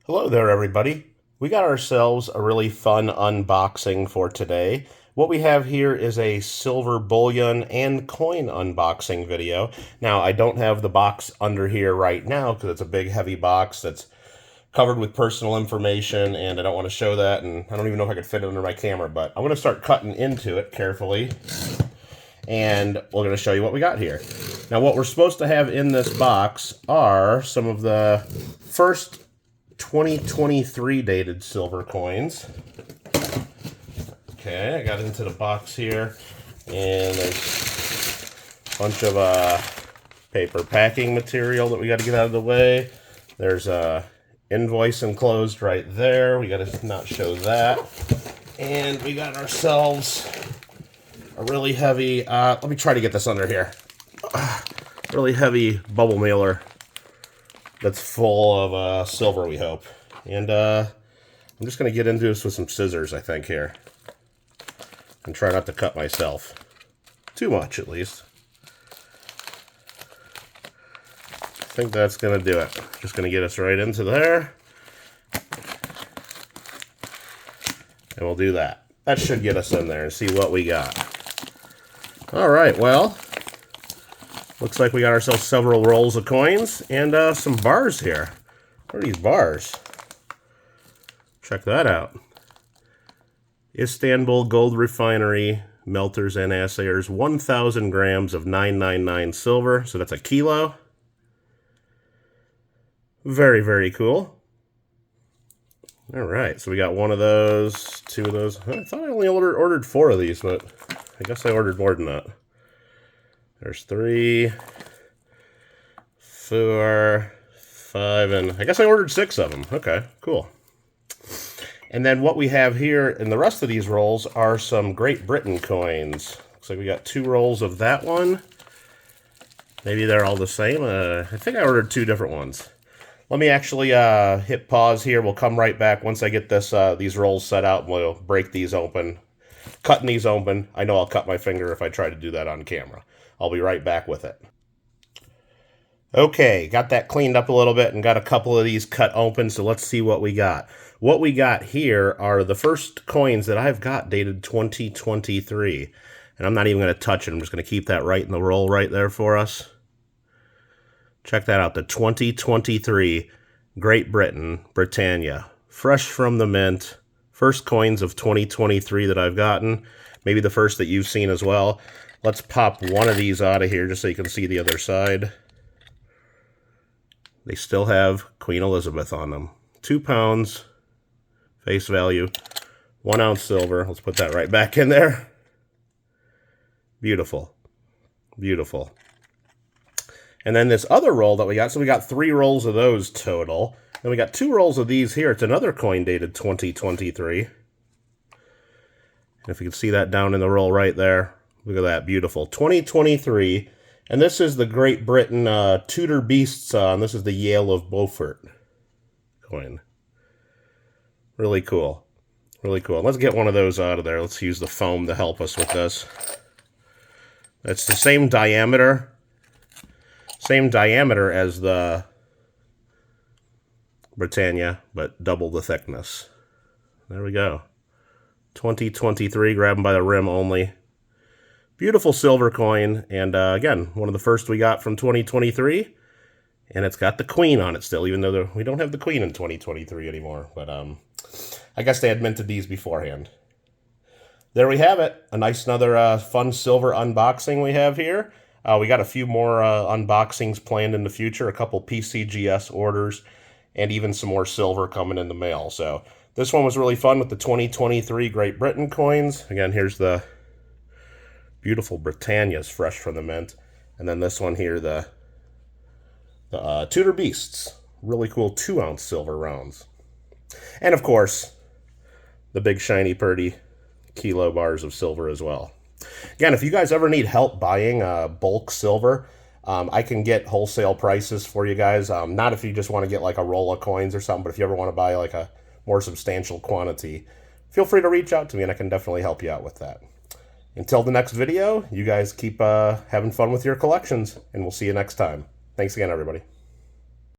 Hello there, everybody. We got ourselves a really fun unboxing for today. What we have here is a silver bullion and coin unboxing video. Now, I don't have the box under here right now because it's a big, heavy box that's covered with personal information, and I don't want to show that, and I don't even know if I could fit it under my camera, but I'm going to start cutting into it carefully, and we're going to show you what we got here. Now, what we're supposed to have in this box are some of the first 2023 dated silver coins. Okay, I got into the box here, and there's a bunch of paper packing material that we got to get out of the way. There's a invoice enclosed right there. We got to not show that. And we got ourselves a really heavy, let me try to get this under here. Really heavy bubble mailer that's full of silver, we hope. And I'm just going to get into this with some scissors, I think, here. And try not to cut myself. Too much, at least. I think that's going to do it. Just going to get us right into there. And we'll do that. That should get us in there and see what we got. Alright, well, looks like we got ourselves several rolls of coins and some bars here. What are these bars? Check that out. Istanbul Gold Refinery melters and assayers, 1,000 grams of 999 silver. So that's a kilo. Very, very cool. All right, so we got one of those, two of those. I thought I only ordered 4 of these, but I guess I ordered more than that. There's 3, 4, 5, and I guess I ordered 6 of them. Okay, cool. And then what we have here in the rest of these rolls are some Great Britain coins. Looks like we got 2 rolls of that one. Maybe they're all the same. I think I ordered 2 different ones. Let me actually hit pause here. We'll come right back once I get these rolls set out. We'll break these open. Cutting these open. I know I'll cut my finger if I try to do that on camera. I'll be right back with it. Okay, got that cleaned up a little bit and got a couple of these cut open, so let's see what we got. What we got here are the first coins that I've got dated 2023. And I'm not even going to touch it. I'm just going to keep that right in the roll right there for us. Check that out, the 2023 Great Britain, Britannia. Fresh from the mint. First coins of 2023 that I've gotten. Maybe the first that you've seen as well. Let's pop one of these out of here just so you can see the other side. They still have Queen Elizabeth on them. 2 pounds, face value, 1 ounce silver. Let's put that right back in there. Beautiful. Beautiful. And then this other roll that we got, so we got 3 rolls of those total. Then we got 2 rolls of these here. It's another coin dated 2023. And if you can see that down in the roll right there, look at that, beautiful. 2023. And this is the Great Britain Tudor Beasts and this is the Yale of Beaufort coin. Really cool. Really cool. Let's get one of those out of there. Let's use the foam to help us with this. It's the same diameter. Same diameter as the Britannia, but double the thickness. There we go. 2023, grab them by the rim only. Beautiful silver coin, and again, one of the first we got from 2023, and it's got the Queen on it still, even though we don't have the Queen in 2023 anymore, but I guess they had minted these beforehand. There we have it, a nice another fun silver unboxing we have here. We got a few more unboxings planned in the future, a couple PCGS orders, and even some more silver coming in the mail, so this one was really fun with the 2023 Great Britain coins. Again, here's the beautiful Britannias fresh from the mint. And then this one here, the Tudor Beasts. Really cool 2 ounce silver rounds. And of course, the big shiny purdy kilo bars of silver as well. Again, if you guys ever need help buying bulk silver, I can get wholesale prices for you guys. Not if you just want to get like a roll of coins or something, but if you ever want to buy like a more substantial quantity, feel free to reach out to me and I can definitely help you out with that. Until the next video, you guys keep having fun with your collections, and we'll see you next time. Thanks again, everybody.